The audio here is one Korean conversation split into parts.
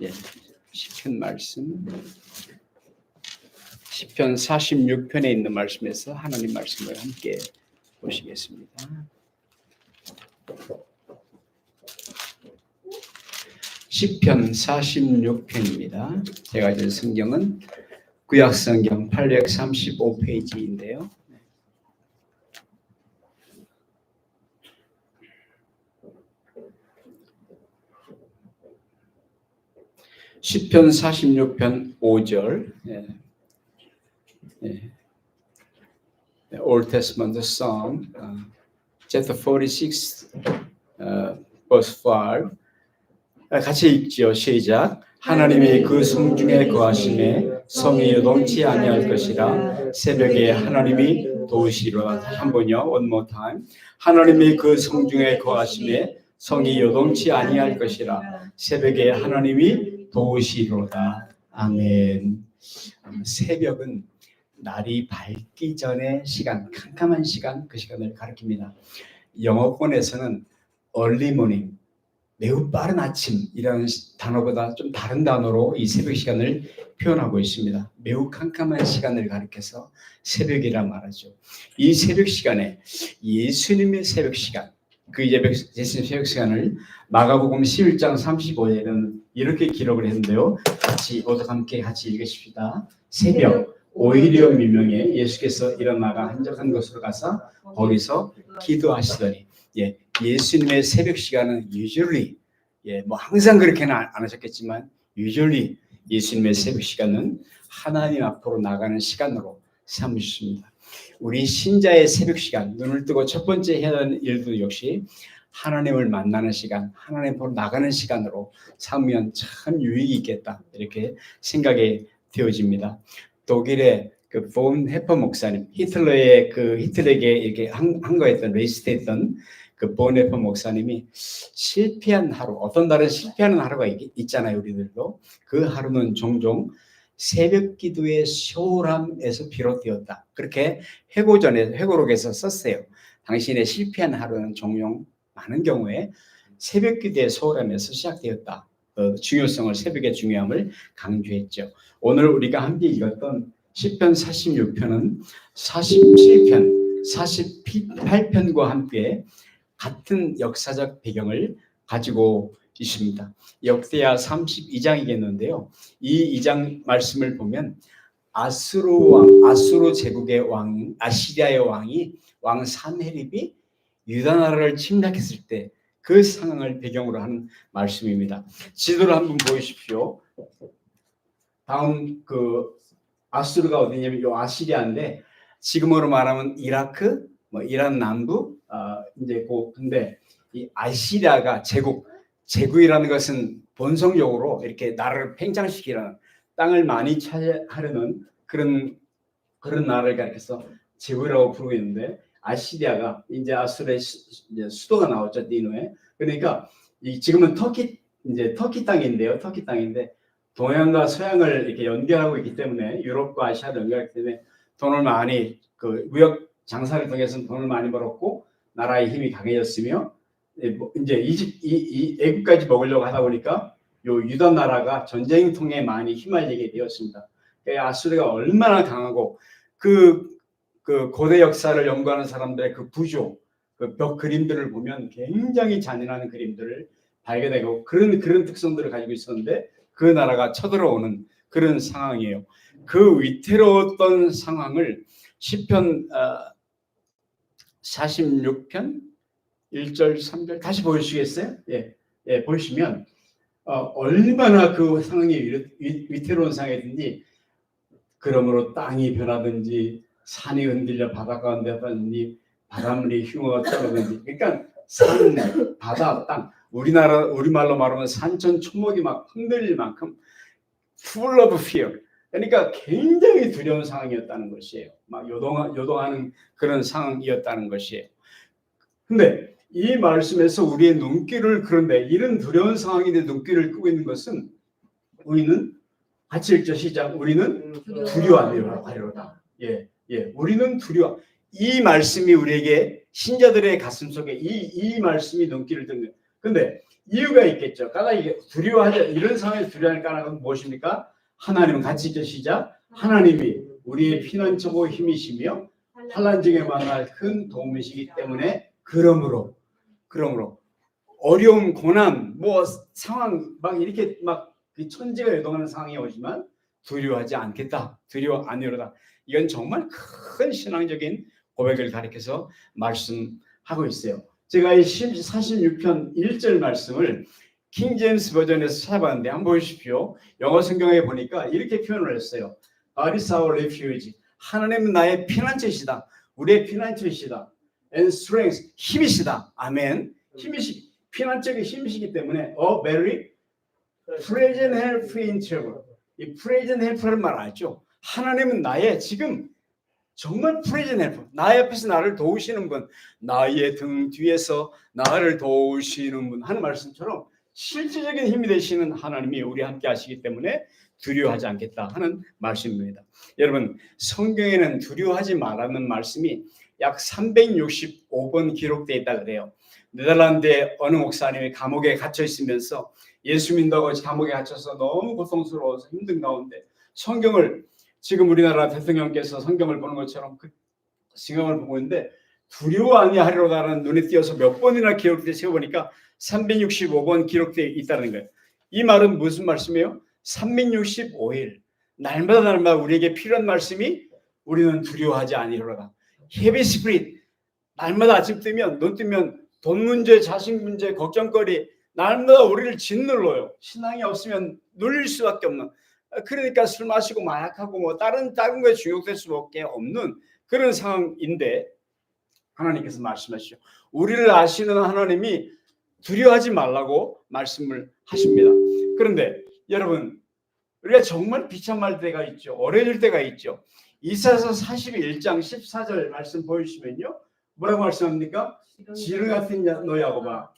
예, 시편 말씀, 시편 46편에 있는 말씀에서 하나님 말씀을 함께 보시겠습니다. 시편 46편입니다. 제가 가진 성경은 구약성경 835페이지인데요. 시편 46편 5절, Old Testament Psalm, chapter 46, verse 5. 같이 읽지요. 시작. 하나님이 그 성중에 거하심에 성이 요동치 아니할 것이라. 새벽에 하나님이 도우시리로다. 다시 한 번요. One more time. 하나님이 그 성중에 거하심에 성이 요동치 아니할 것이라. 새벽에 하나님이 도우시리로다. 아멘. 새벽은 날이 밝기 전의 시간, 캄캄한 시간, 그 시간을 가리킵니다. 영어권에서는 early morning, 매우 빠른 아침이라는 단어보다 좀 다른 단어로 이 새벽 시간을 표현하고 있습니다. 매우 캄캄한 시간을 가리켜서 새벽이라 말하죠. 이 새벽 시간에 예수님의 새벽 시간, 그 예수님의 새벽 시간을 마가복음 11장 35절에는 이렇게 기록을 했는데요. 모두 함께 같이 읽으십시다. 새벽 오히려 미명에 예수께서 일어나가 한적한 곳으로 가서 거기서 기도하시더니, 예수님의 새벽 시간은 usually, 뭐 항상 그렇게는 안 하셨겠지만 usually 예수님의 새벽 시간은 하나님 앞으로 나가는 시간으로 삼으셨습니다. 우리 신자의 새벽 시간, 눈을 뜨고 첫 번째 해야 하는 일도 역시 하나님을 만나는 시간, 하나님 앞으로 나가는 시간으로 삼으면 참 유익이 있겠다, 이렇게 생각이 되어집니다. 독일의 그 본 헤퍼 목사님, 히틀러에게 이렇게 항거했던, 레이스트했던 그 본 헤퍼 목사님이 실패한 하루, 어떤 날은 실패하는 하루가 있잖아요, 우리들도. 그 하루는 종종 새벽 기도의 소홀함에서 비롯되었다. 그렇게 회고록에서 썼어요. 당신의 실패한 하루는 종종 많은 경우에 새벽 기도의 소홀함에서 시작되었다. 중요성을, 새벽의 중요함을 강조했죠. 오늘 우리가 함께 읽었던 시편 46편은 47편, 48편과 함께 같은 역사적 배경을 가지고 있습니다. 역대하 32장이겠는데요. 이 2장 말씀을 보면 아수르 제국의 왕, 아시리아의 왕 산헤립이 유다 나라를 침략했을 때 그 상황을 배경으로 하는 말씀입니다. 지도를 한번 보십시오. 다음 아수르가 어디냐면 이 아시리아인데, 지금으로 말하면 이라크, 이란 남부, 근데 이 아시리아가 제국이라는 것은 본성적으로 이렇게 나라를 팽창시키려는, 땅을 많이 차지하려는 그런 나라를 가리켜서 제국이라고 부르고 있는데, 아시리아가 이제 아수르의 수도가 나왔죠, 니누에. 그러니까 지금은 터키 땅인데요. 터키 땅인데 동양과 서양을 이렇게 연결하고 있기 때문에, 유럽과 아시아를 연결하기 때문에 돈을 많이, 무역 장사를 통해서 돈을 많이 벌었고 나라의 힘이 강해졌으며, 이제 애국까지 먹으려고 하다 보니까 요 유다 나라가 전쟁 통해 많이 휘말리게 되었습니다. 아수르가 얼마나 강하고, 그 고대 역사를 연구하는 사람들의 그 구조, 벽 그림들을 보면 굉장히 잔인한 그림들을 발견하고 그런 특성들을 가지고 있었는데, 그 나라가 쳐들어오는 그런 상황이에요. 그 위태로웠던 상황을 시편 46편 1절 3절 다시 보여주시겠어요? 보시면 얼마나 그 상황이 위태로운 상황이든지, 그러므로 땅이 변하든지 산이 흔들려 바다가 흔들리든지 바닷물이 흉어가 떨어든지, 그러니까 산, 바다, 땅, 우리말로 말하면 산천 초목이 막 흔들릴 만큼 full of fear, 그러니까 굉장히 두려운 상황이었다는 것이에요. 막 요동하는 그런 상황이었다는 것이에요. 근데 이 말씀에서 우리의 눈길을, 그런데 이런 두려운 상황인데 눈길을 끄고 있는 것은, 우리는 같이 읽죠. 시작. 우리는 두려워하리로다. 우리는 두려워. 이 말씀이 우리에게, 신자들의 가슴 속에 이 말씀이 눈길을 뜬 거예요. 근데 이유가 있겠죠. 까닭 이게 두려워하지 이런 상황에서 두려워하는 까닭은 무엇입니까? 하나님은 같이 있죠. 시작. 하나님이 우리의 피난처고 힘이시며 환난 중에 만날 큰 도움이시기 때문에 그러므로 어려움, 고난, 뭐 상황 막 이렇게 막 그 천지가 요동하는 상황이 오지만 두려워하지 않겠다. 두려워 아니로다. 이건 정말 큰 신앙적인 고백을 가리켜서 말씀하고 있어요. 제가 이 46편 1절 말씀을 킹 제임스 버전에서 찾아봤는데 한번 보십시오. 영어 성경에 보니까 이렇게 표현을 했어요. God is our refuge. 하나님은 나의 피난처이시다. 우리의 피난처이시다. And strength, 힘이시다. 아멘. 힘이시, 피난처의 힘이시기 때문에 a very present help in trouble. 이 present help를 말하죠. 하나님은 나의 지금 정말 present help, 나의 앞에서 나를 도우시는 분, 나의 등 뒤에서 나를 도우시는 분 하는 말씀처럼 실질적인 힘이 되시는 하나님이 우리 함께 하시기 때문에 두려워하지 않겠다 하는 말씀입니다. 여러분, 성경에는 두려워하지 말라는 말씀이 약 365번 기록되어 있다 그래요. 네덜란드의 어느 목사님이 감옥에 갇혀 있으면서 예수 믿는다고 감옥에 갇혀서 너무 고통스러워서 힘든 가운데 성경을, 지금 우리나라 대통령께서 성경을 보는 것처럼 그 성경을 보고 있는데 두려워 아니하리로다라는 눈에 띄어서 몇 번이나 기록되어 세워보니까 365번 기록되어 있다는 거예요. 이 말은 무슨 말씀이에요? 365일 날마다 우리에게 필요한 말씀이 우리는 두려워하지 아니하리로다. heavy spirit, 날마다 아침 뜨면 눈 뜨면 돈 문제, 자식 문제, 걱정거리 날마다 우리를 짓눌러요. 신앙이 없으면 눌릴 수밖에 없는, 그러니까 술 마시고 마약하고 뭐 다른 거에 중독될 수밖에 없는 그런 상황인데 하나님께서 말씀하시죠. 우리를 아시는 하나님이 두려워하지 말라고 말씀을 하십니다. 그런데 여러분, 우리가 정말 비참할 때가 있죠. 어려질 때가 있죠. 이사야서 41장 14절 말씀 보여주시면요. 뭐라고 말씀합니까? 지렁이 같은 너희 야곱아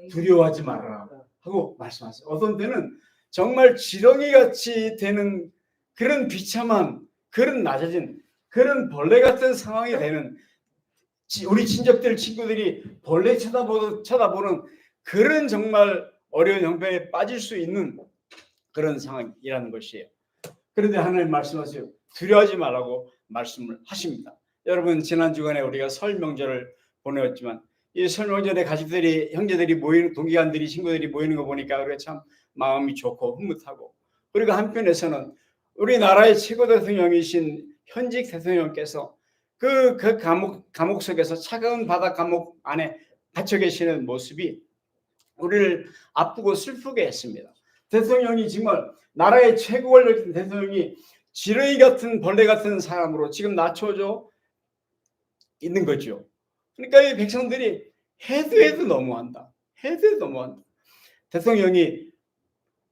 두려워하지 말아라 하고 말씀하세요. 어떤 때는 정말 지렁이같이 되는 그런 비참한, 그런 낮아진, 그런 벌레 같은 상황이 되는, 우리 친척들, 친구들이 벌레 쳐다보는 그런 정말 어려운 형편에 빠질 수 있는 그런 상황이라는 것이에요. 그런데 하나님 말씀하세요. 두려워하지 말라고 말씀을 하십니다. 여러분, 지난 주간에 우리가 설 명절을 보내었지만 이 설 명절에 가족들이, 형제들이 모이는, 동기간들이, 친구들이 모이는 거 보니까 우리가 참 마음이 좋고 흐뭇하고, 그리고 한편에서는 우리나라의 최고 대통령이신 현직 대통령께서 그 감옥 속에서 차가운 바다 감옥 안에 갇혀 계시는 모습이 우리를 아프고 슬프게 했습니다. 대통령이 정말 나라의 최고 권력인 대통령이 지렁이 같은 벌레 같은 사람으로 지금 낮춰져 있는 거죠. 그러니까 이 백성들이 해도 너무한다. 해도 너무한다. 대통령이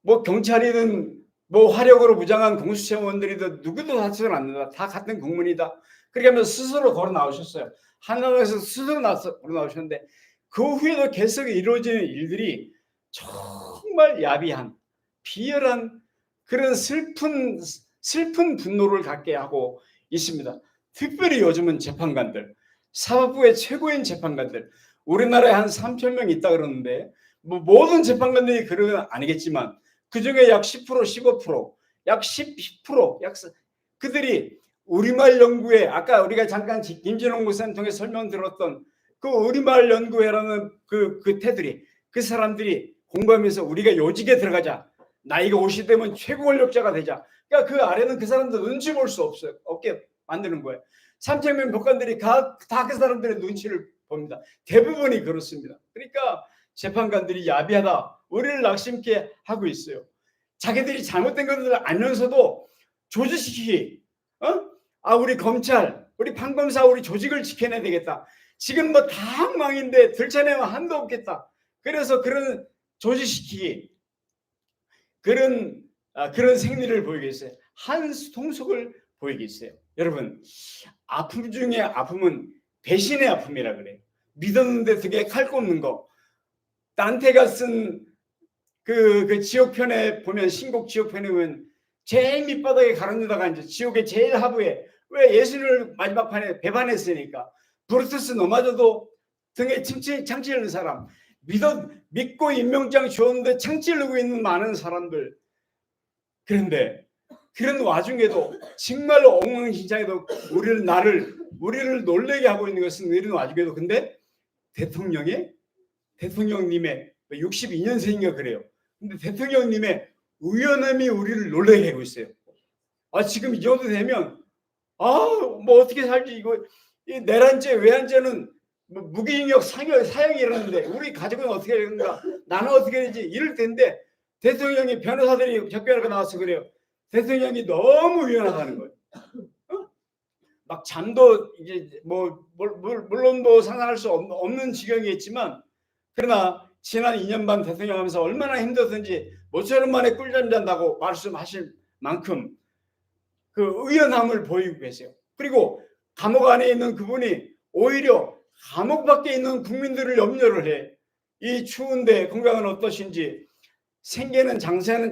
뭐 경찰이든 뭐 화력으로 무장한 공수처원들이든 누구도 다치지 않는다. 다 같은 국민이다. 그렇게 하면서 스스로 걸어 나오셨어요. 한나라에서 스스로 걸어 나오셨는데 그 후에도 계속 이루어지는 일들이 정말 야비한, 비열한 그런 슬픈 분노를 갖게 하고 있습니다. 특별히 요즘은 재판관들, 사법부의 최고인 재판관들, 우리나라에 한 3,000명 있다 그러는데 뭐 모든 재판관들이 그런 건 아니겠지만 그중에 약 10%, 15%, 약 10%, 그들이 우리말 연구회, 아까 우리가 잠깐 김진홍 목사님 통해 설명 들었던 그 우리말 연구회라는 그 태들이, 그 사람들이 공부하면서 우리가 요직에 들어가자, 나이가 50 되면 최고 권력자가 되자, 그러니까 그 아래는 그 사람들 눈치 볼 수 없게 만드는 거예요. 3,000명 법관들이 다 그 사람들의 눈치를 봅니다. 대부분이 그렇습니다. 그러니까 재판관들이 야비하다, 우리를 낙심케 하고 있어요. 자기들이 잘못된 것들을 알면서도 조직시키기, 우리 검찰, 우리 판검사, 우리 조직을 지켜내야 되겠다. 지금 뭐 다 엉망인데 들춰내면 한도 없겠다. 그래서 그런 조직시키기, 그런 생리를 보이게 했어요. 한 통속을 보이게 했어요. 여러분, 아픔 중에 아픔은 배신의 아픔이라 그래요. 믿었는데 되게 칼 꼽는 거. 단테가 쓴 그 지옥편에 보면, 신곡 지옥편에 보면 제일 밑바닥에 가로등에다가 이제 지옥의 제일 하부에, 왜 예수를 마지막 판에 배반했으니까 브루투스 넘어져도 등에 창치려는 사람, 믿고 임명장 주었는데 창찌르고 있는 많은 사람들. 그런데 그런 와중에도 정말로 엉망진창에도 우리를 놀래게 하고 있는 것은 이런 와중에도 근데 대통령님의 62년생인가 그래요. 근데 대통령님의 의원함이 우리를 놀라게 하고 있어요. 지금 이 정도 되면 뭐 어떻게 살지 이거 내란죄 외환죄는 뭐 무기징역 사형이 일어났는데 우리 가족은 어떻게 되는가 나는 어떻게 되지 이럴 텐데 대통령이 변호사들이 접견하고 나와서 그래요. 대통령이 너무 유연하다는 거예요. 막 잠도 이제 물론 뭐 상상할 수 없는 지경이겠지만 그러나 지난 2년 반 대통령 하면서 얼마나 힘들었는지 모처럼 만에 꿀잠 잔다고 말씀하실 만큼 그 의연함을 보이고 계세요. 그리고 감옥 안에 있는 그분이 오히려 감옥 밖에 있는 국민들을 염려를 해. 이 추운데 건강은 어떠신지, 생계는 장사는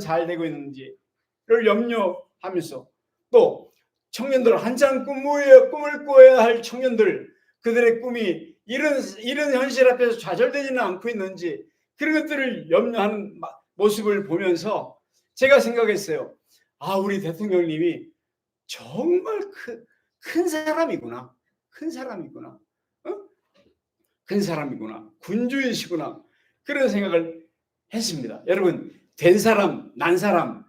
잘 되고 있는지를 염려하면서 또 청년들 한창 꿈을 꾸어야 할 청년들 그들의 꿈이 이런 현실 앞에서 좌절되지는 않고 있는지 그런 것들을 염려하는 모습을 보면서 제가 생각했어요. 우리 대통령님이 정말 큰 사람이구나. 큰 사람이구나. 큰 사람이구나. 군주이시구나. 그런 생각을 했습니다. 여러분, 된 사람, 난 사람,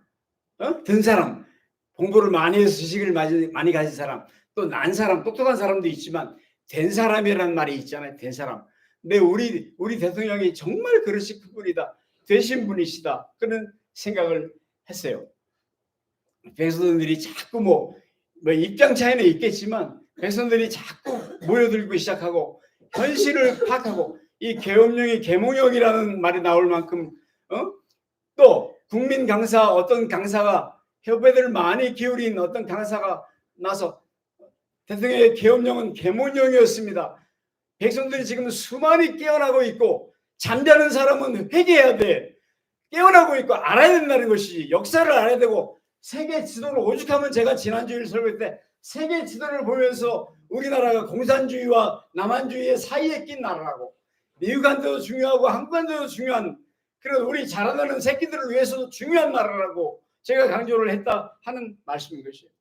든 사람, 공부를 많이 해서 지식을 많이 가진 사람, 또 난 사람, 똑똑한 사람도 있지만 된 사람이라는 말이 있잖아요. 된 사람. 근데 우리 대통령이 정말 그릇이 큰 분이다. 되신 분이시다. 그런 생각을 했어요. 백성들이 자꾸 뭐 입장 차이는 있겠지만 백성들이 자꾸 모여들기 시작하고 현실을 파악하고 이 계엄령이 계몽령이라는 말이 나올 만큼 또 국민 강사 어떤 강사가 협회들을 많이 기울인 어떤 강사가 나서 대통령의 계엄령은 계몽령이었습니다. 백성들이 지금 수많이 깨어나고 있고 잠자는 사람은 회개해야 돼. 깨어나고 있고 알아야 된다는 것이지. 역사를 알아야 되고 세계 지도를 오죽하면 제가 지난주에 설교할 때 세계 지도를 보면서 우리나라가 공산주의와 남한주의의 사이에 낀 나라라고 미국한테도 중요하고 한국한테도 중요한 그런 우리 자라나는 새끼들을 위해서도 중요한 나라라고 제가 강조를 했다 하는 말씀인 것이에요.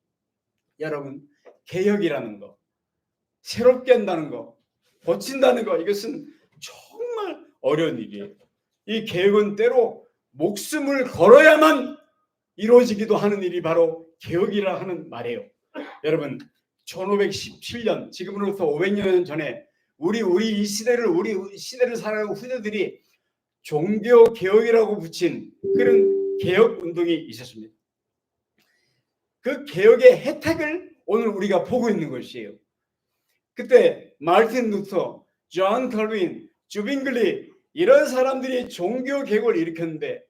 여러분 개혁이라는 거 새롭게 한다는 거 고친다는 거 이것은 정말 어려운 일이에요. 이 개혁은 때로 목숨을 걸어야만 이루어지기도 하는 일이 바로 개혁이라 하는 말이에요. 여러분 1517년 지금으로부터 500년 전에 우리 시대를 살아가는 후대들이 종교 개혁이라고 붙인 그런 개혁 운동이 있었습니다. 그 개혁의 혜택을 오늘 우리가 보고 있는 것이에요. 그때 마르틴 루터, 존 칼빈, 주빙글리 이런 사람들이 종교 개혁을 일으켰는데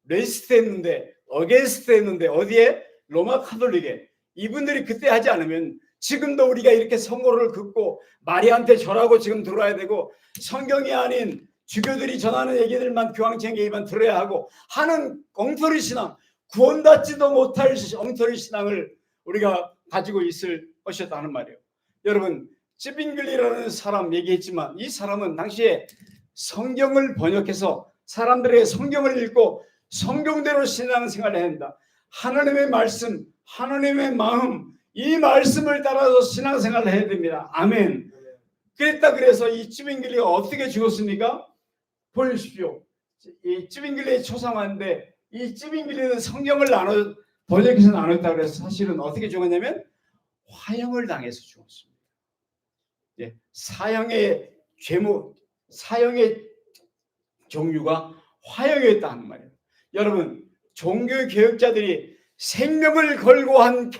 레시스트 했는데 어게인스트 했는데 어디에? 로마 카톨릭에. 이분들이 그때 하지 않으면 지금도 우리가 이렇게 성고를 긋고 마리아한테 절하고 지금 들어야 되고 성경이 아닌 주교들이 전하는 얘기들만 교황청에만 들어야 하고 하는 엉터리 신앙 구원받지도 못할 엉터리 신앙을 우리가 가지고 있을 것이었다는 말이에요. 여러분 찌빙글리라는 사람 얘기했지만 이 사람은 당시에 성경을 번역해서 사람들에게 성경을 읽고 성경대로 신앙생활을 해야 한다. 하나님의 말씀, 하나님의 마음 이 말씀을 따라서 신앙생활을 해야 됩니다. 아멘. 그랬다 그래서 이 찌빙글리가 어떻게 죽었습니까? 보십시오. 이 찌빙글리의 초상화인데 이 찌빙글리는 성경을 번역해서 나눴다 그래서 사실은 어떻게 죽었냐면 화형을 당해서 죽었습니다. 예, 사형의 종류가 화형이었다는 말이에요. 여러분 종교 개혁자들이 생명을 걸고 한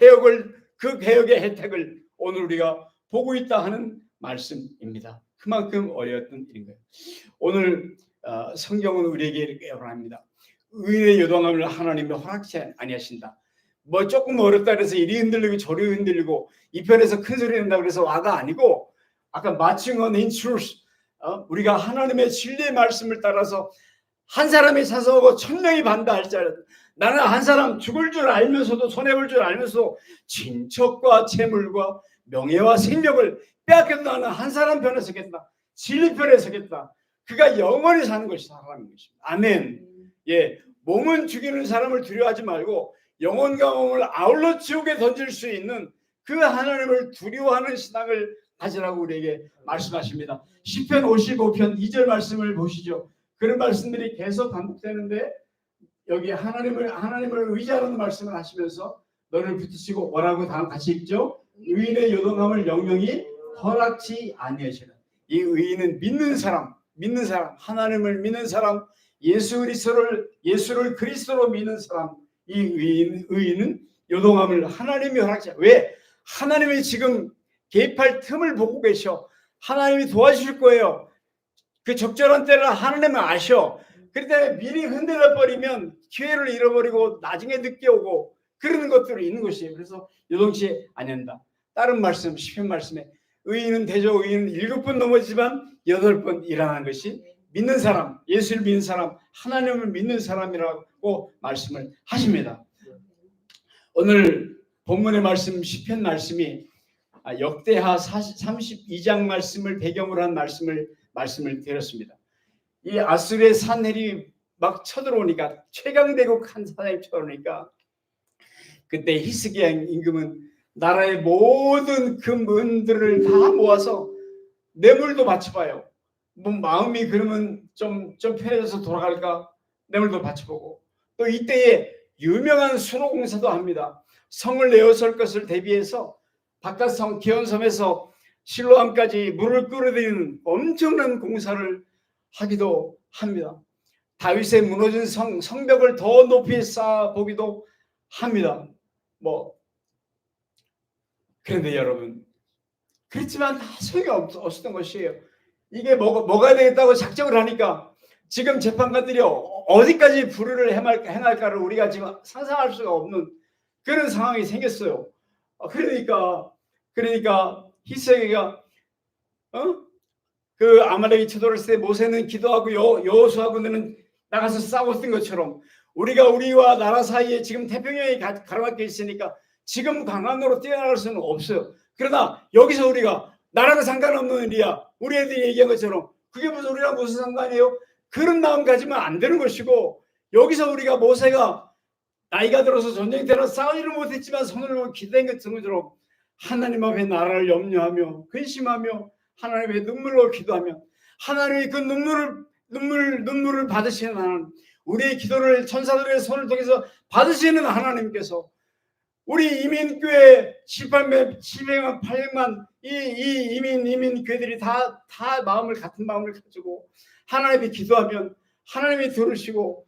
그 개혁의 혜택을 오늘 우리가 보고 있다 하는 말씀입니다. 그만큼 어려웠던 일인 거예요. 오늘 성경은 우리에게 이렇게 말합니다. 의인의 요동함을 하나님이 허락치 아니하신다. 뭐 조금 어렵다 그래서 이리 흔들리고 저리 흔들리고 이 편에서 큰 소리 낸다 그래서 와가 아니고 아까 matching on in truth 우리가 하나님의 진리의 말씀을 따라서 한 사람이 사서하고 1000명이 반대할지라도 나는 한 사람 죽을 줄 알면서도 손해볼 줄 알면서도 친척과 재물과 명예와 생명을 빼앗겨도 나는 한 사람 편에 서겠다. 진리편에 서겠다. 그가 영원히 사는 것이 사람인 것입니다. 아멘. 예, 몸은 죽이는 사람을 두려워하지 말고 영혼과 몸을 아울러 지옥에 던질 수 있는 그 하나님을 두려워하는 신앙을 가지라고 우리에게 말씀하십니다. 시편 55편 2절 말씀을 보시죠. 그런 말씀들이 계속 반복되는데 여기 하나님을 의지하는 말씀을 하시면서 너를 붙이시고 뭐라고 다음 같이 읽죠? 의인의 요동함을 영영이 허락지 아니하시라. 이 의인은 믿는 사람, 하나님을 믿는 사람, 예수를 그리스도로 믿는 사람, 이 의인은 요동함을 하나님이 허락지. 왜? 하나님이 지금 개입할 틈을 보고 계셔. 하나님이 도와주실 거예요. 그 적절한 때를 하나님은 아셔. 그렇기 때문에 미리 흔들려 버리면 기회를 잃어버리고 나중에 늦게 오고 그러는 것들이 있는 것이에요. 그래서 요동치 아니한다. 다른 말씀, 시편 말씀에 의인은 대저 의인은 7번 넘어지만 8번 일어나는 것이 믿는 사람, 예수를 믿는 사람, 하나님을 믿는 사람이라고 말씀을 하십니다. 오늘 본문의 말씀, 시편 말씀이 역대하 32장 말씀을 배경으로 한 말씀을 드렸습니다. 이 아수르의 산헬이 막 쳐들어오니까, 최강대국 한 산헬이 쳐들어오니까 그때 히스기야 임금은 나라의 모든 금은들을 다 모아서 뇌물도 바쳐봐요. 뭐 마음이 그러면 좀 편해져서 돌아갈까 뇌물도 바쳐보고, 또 이때에 유명한 수로공사도 합니다. 성을 내어설 것을 대비해서 바깥성 기원섬에서 실로암까지 물을 끌어들이는 엄청난 공사를 하기도 합니다. 다윗의 무너진 성벽을 더 높이 쌓아보기도 합니다. 그런데 여러분, 그렇지만 다 소용이 없었던 것이에요. 이게 뭐가 되겠다고 작정을 하니까 지금 재판관들이 어디까지 불의를 행할까를 우리가 지금 상상할 수가 없는 그런 상황이 생겼어요. 그러니까 히스기야가 그 아말렉이 쳐들어왔을 때 모세는 기도하고 여호수아군은 나가서 싸웠던 것처럼 우리와 나라 사이에 지금 태평양이 가로막혀 있으니까 지금 강한으로 뛰어나갈 수는 없어요. 그러나 여기서 우리가 나라는 상관없는 일이야, 우리 애들이 얘기한 것처럼 그게 우리랑 무슨 상관이에요? 그런 마음 가지면 안 되는 것이고, 여기서 우리가 모세가 나이가 들어서 전쟁 때로 싸우지를 못했지만 손을 놓고 기도한 것처럼 하나님 앞에 나라를 염려하며 근심하며 하나님 앞에 눈물로 기도하며 하나님이 그 눈물을 받으시는 하나님, 우리의 기도를 천사들의 손을 통해서 받으시는 하나님께서 우리 이민교회 700만 800만 이 이민교회들이 다 같은 마음을 가지고 하나님이 기도하면 하나님이 들으시고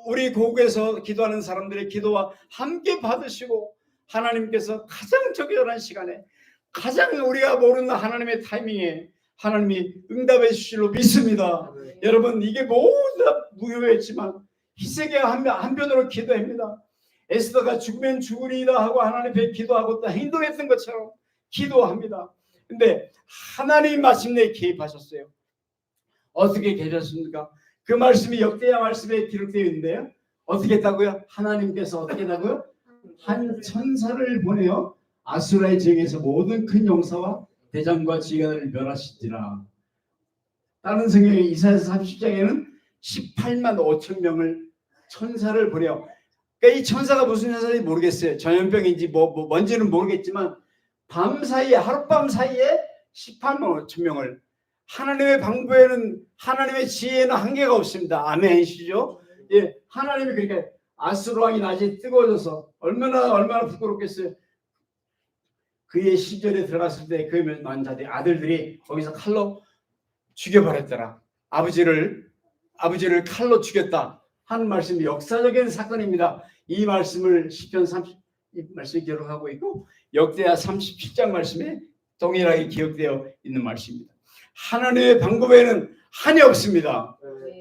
우리 고국에서 기도하는 사람들의 기도와 함께 받으시고 하나님께서 가장 적절한 시간에 가장 우리가 모르는 하나님의 타이밍에 하나님이 응답해 주실로 믿습니다. 여러분, 이게 모두 다 무효했지만 히스기야 한편으로 기도합니다. 에스더가 죽으면 죽으리이다 하고 하나님 앞에 기도하고 또 행동했던 것처럼 기도합니다. 근데 하나님 마침내 개입하셨어요. 어떻게 계셨습니까? 그 말씀이 역대하 말씀에 기록되어 있는데요. 어떻게 했다고요? 하나님께서 어떻게 했다고요? 한 천사를 보내어 아수라의 지역에서 모든 큰 용사와 대장과 지휘관을 멸하시지라. 다른 성경에 이사야서 30장에는 18만 5천 명을 천사를 보내어, 그러니까 이 천사가 무슨 천사인지 모르겠어요. 전염병인지 뭔지는 모르겠지만 밤사이에, 하룻밤 사이에 18만 5천 명을, 하나님의 방법에는, 하나님의 지혜에는 한계가 없습니다. 아멘이시죠? 예, 하나님이 그렇게 아수르 왕이 낮에 뜨거워져서 얼마나 부끄럽겠어요. 그의 시절에 들어갔을 때 그의 만자들이 아들들이 거기서 칼로 죽여버렸더라. 아버지를 칼로 죽였다 하는 말씀이 역사적인 사건입니다. 이 말씀을 시편 30 말씀에 기록하고 있고 역대하 37장 말씀에 동일하게 기록되어 있는 말씀입니다. 하나님의 방법에는 한이 없습니다.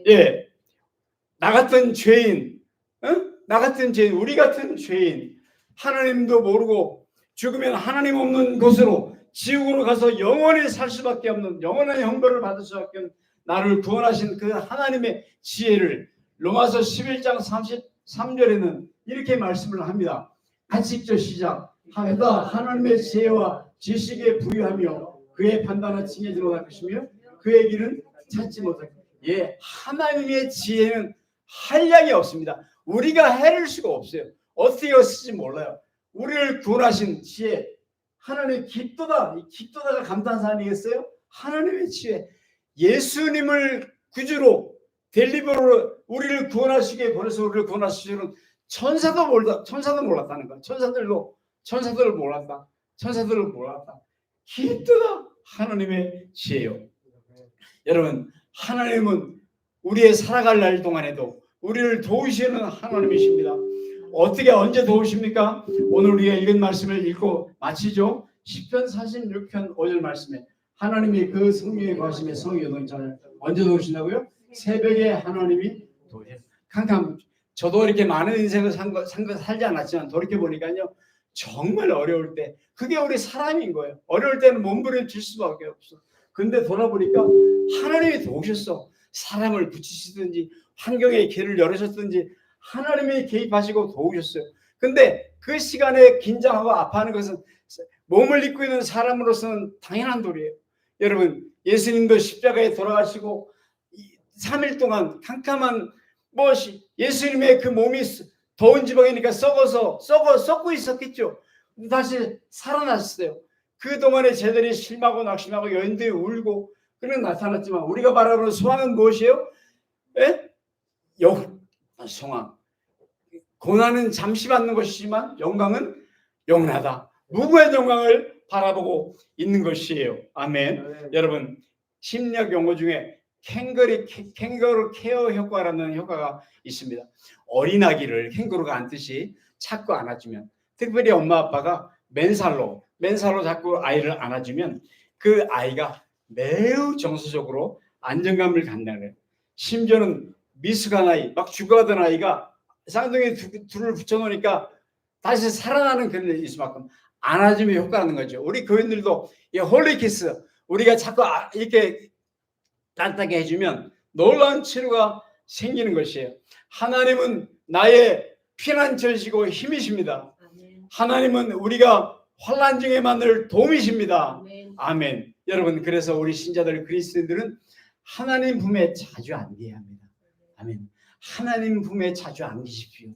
예, 나 같은 죄인, 우리 같은 죄인, 하나님도 모르고 죽으면 하나님 없는 곳으로 지옥으로 가서 영원히 살 수밖에 없는, 영원한 형벌을 받을 수밖에 없는 나를 구원하신 그 하나님의 지혜를 로마서 11장 33절에는 이렇게 말씀을 합니다. 같이 읽죠. 시작. 하나님의 지혜와 지식에 부유하며 그의 판단은 칭해지 못할 것이며 그의 길은 찾지 못할 것이며. 예, 하나님의 지혜는 한량이 없습니다. 우리가 해낼 수가 없어요. 어떻게 쓸지 몰라요. 우리를 구원하신 지혜, 하나님의 깊도다. 이 깊도다가 감탄사 아니겠어요? 하나님의 지혜, 예수님을 구주로 델리버로 우리를 구원하시기에 보내서 우리를 구원하시는 천사도 몰랐다는 거야. 천사들을 몰랐다. 천사들을 몰랐다. 깊도다. 하나님의 지혜요. 여러분, 하나님은 우리의 살아갈 날 동안에도 우리를 도우시는 하나님이십니다. 어떻게 언제 도우십니까? 오늘 우리가 읽은 말씀을 읽고 마치죠. 시편 46편 5절 말씀에 하나님이 그 성령에 거하심에 성의 여동자를 언제 도우신다고요? 새벽에 하나님이 도우셔요. 저도 이렇게 많은 인생을 살지 않았지만 돌이켜보니까요, 정말 어려울 때 그게 우리 사람인 거예요. 어려울 때는 몸부림칠 수밖에 없어. 근데 돌아보니까 하나님이 도우셨어. 사람을 붙이시든지 환경에 길을 열으셨든지 하나님이 개입하시고 도우셨어요. 근데 그 시간에 긴장하고 아파하는 것은 몸을 입고 있는 사람으로서는 당연한 도리예요. 여러분, 예수님도 십자가에 돌아가시고 3일 동안 캄캄한 예수님의 그 몸이 더운 지방이니까 썩고 있었겠죠. 다시 살아났어요. 그동안에 제자들이 실망하고 낙심하고 여인들이 울고 그는 나타났지만 우리가 바라보는 소망은 무엇이에요? 소망. 고난은 잠시 받는 것이지만 영광은 영원하다. 누구의 영광을 바라보고 있는 것이에요. 아멘. 여러분, 심리학 용어 중에 캥거루 케어 효과라는 효과가 있습니다. 어린아기를 캥거루가 안듯이 자꾸 안아주면, 특별히 엄마 아빠가 맨살로 자꾸 아이를 안아주면 그 아이가 매우 정서적으로 안정감을 갖는 거예요. 심지어는 미숙한 아이, 막 죽어가던 아이가 쌍둥이 둘을 붙여놓으니까 다시 살아나는 그런 일이 있을 만큼 안아주면 효과하는 거죠. 우리 교인들도 이 홀리키스, 우리가 자꾸 이렇게 따뜻하게 해주면 놀라운 치료가 생기는 것이에요. 하나님은 나의 피난처시고 힘이십니다. 하나님은 우리가 환난 중에 만날 도움이십니다. 아멘. 여러분, 그래서 우리 신자들 그리스도인들은 하나님 품에 자주 안겨야 합니다. 아멘. 하나님 품에 자주 안기십시오.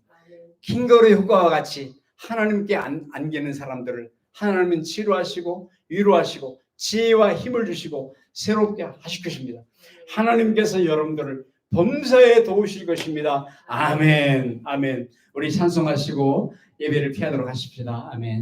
킹거루 효과와 같이 하나님께 안기는 사람들을 하나님은 치료하시고 위로하시고 지혜와 힘을 주시고 새롭게 하실 것입니다. 하나님께서 여러분들을 범사에 도우실 것입니다. 아멘. 아멘. 우리 찬송하시고 예배를 피하도록 하십시다. 아멘.